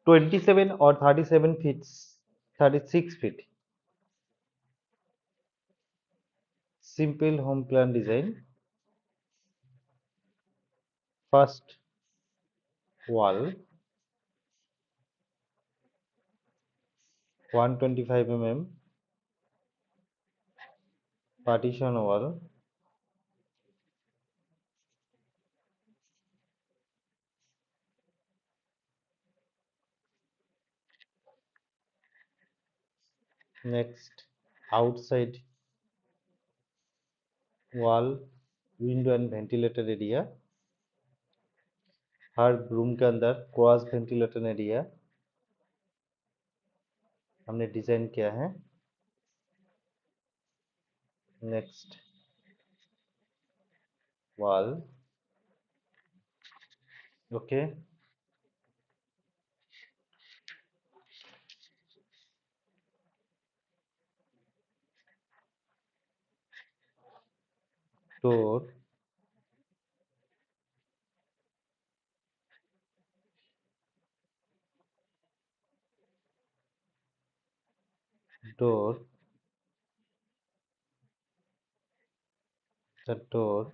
27 or 37 feet, 36 feet. Simple home plan design. First wall 125 mm, partition wall, next outside wall, window and ventilator area. हर room के अंदर cross ventilator area हमने design किया है. Next wall, okay. Door, door, the door,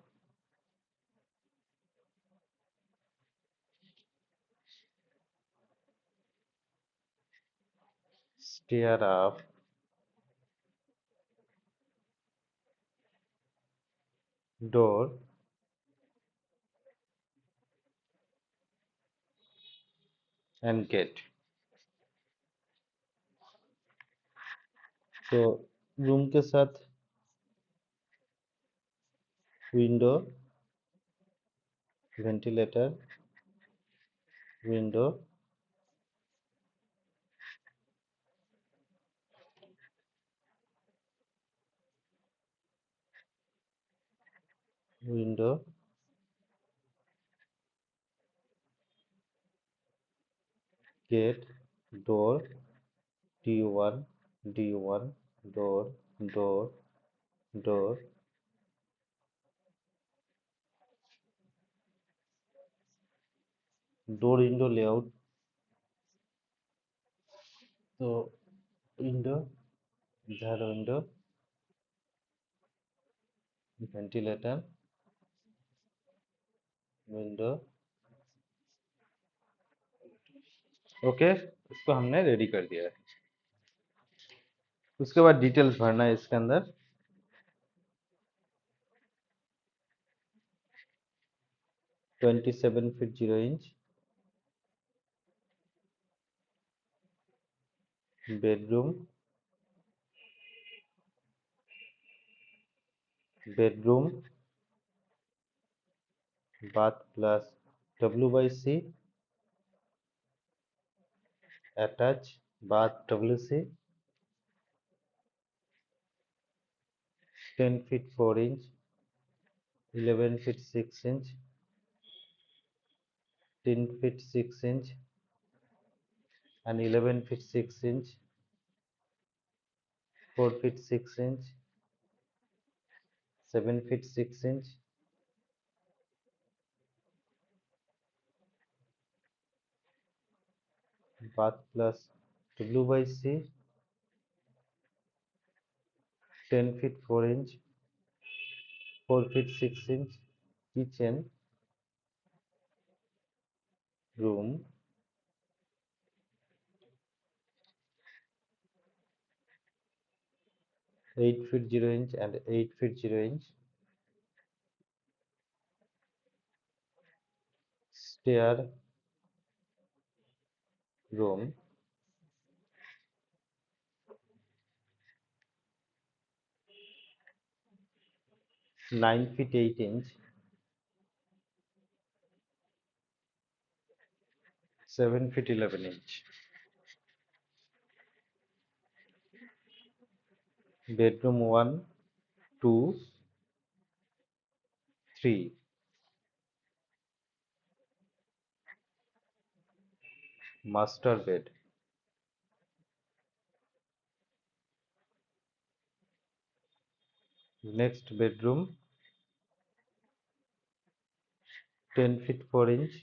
stair up, door, and gate. तो room के साथ window, ventilator, window, window, gate, door, D1, D1, door, door, door, door window layout. तो window, इधर window, ventilator, window, okay. इसको हमने ready कर दिया है. उसके बाद डिटेल्स भरना है इसके अंदर. (27 feet 0 inch) bedroom, bedroom, bath plus W/C, attach bath WC, 10 feet 4 inch, 11 feet 6 inch, 10 feet 6 inch, and 11 feet 6 inch, 4 feet 6 inch, 7 feet 6 inch, bath plus W/C, 10 feet 4 inch, 4 feet 6 inch, kitchen, room, 8 feet 0 inch and 8 feet 0 inch, stair, room, 9 feet 8 inch, 7 feet 11 inch, bedroom 1, 2, 3, master bed, next bedroom 10 feet 4 inch,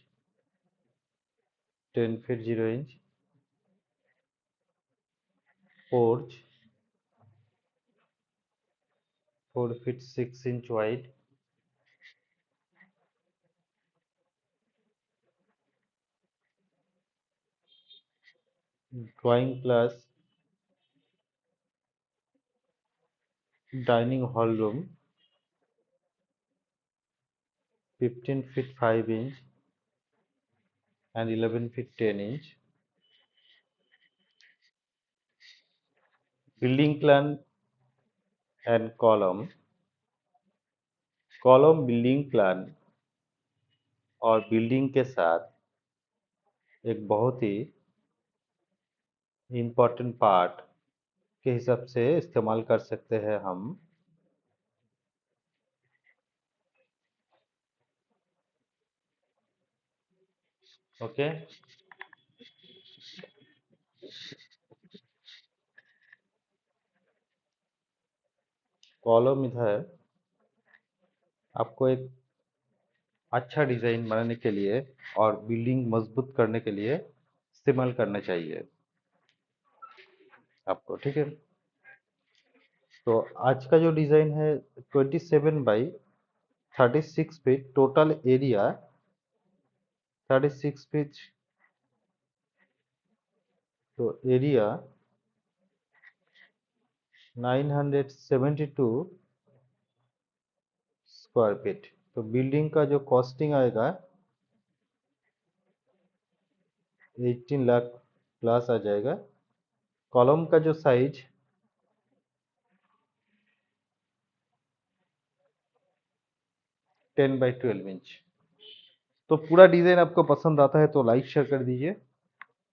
10 feet 0 inch, porch 4 feet 6 inch wide, drawing plus dining hall room 15 feet 5 inch and 11 feet 10 inch. Building plan and column building plan और building के साथ एक बहुत ही important part के हिसाब से इस्तेमाल कर सकते हैं हम। ओके, कॉलम इधर आपको एक अच्छा डिजाइन बनाने के लिए और बिल्डिंग मजबूत करने के लिए इस्तेमाल करना चाहिए आपको, ठीक है। तो आज का जो डिजाइन है 27 by 36 feet total area 36 feet, तो एरिया 972 स्क्वायर फीट। तो बिल्डिंग का जो कॉस्टिंग आएगा 18 लाख प्लस आ जाएगा। कॉलम का जो साइज 10 बाई 12 इंच। तो पूरा डिजाइन आपको पसंद आता है तो लाइक शेयर कर दीजिए।